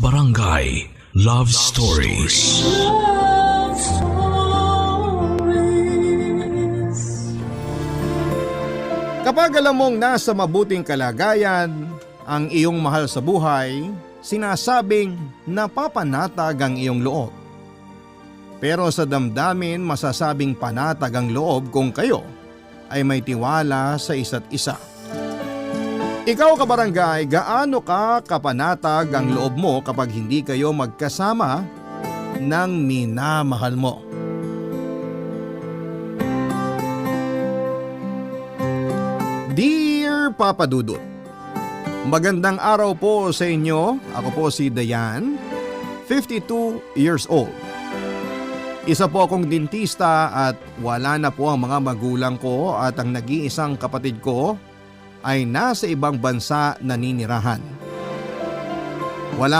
Barangay Love Stories. Love Stories. Kapag alam mong nasa mabuting kalagayan ang iyong mahal sa buhay, sinasabing napapanatag ang iyong loob. Pero sa damdamin masasabing panatag ang loob kung kayo ay may tiwala sa isa't isa. Ikaw kabarangay, gaano ka kapanatag ang loob mo kapag hindi kayo magkasama ng minamahal mo? Dear Papa Dudut, magandang araw po sa inyo. Ako po si Dayan, 52 years old. Isa po akong dentista at wala na po ang mga magulang ko at ang nag-iisang kapatid ko ay nasa ibang bansa naninirahan. Wala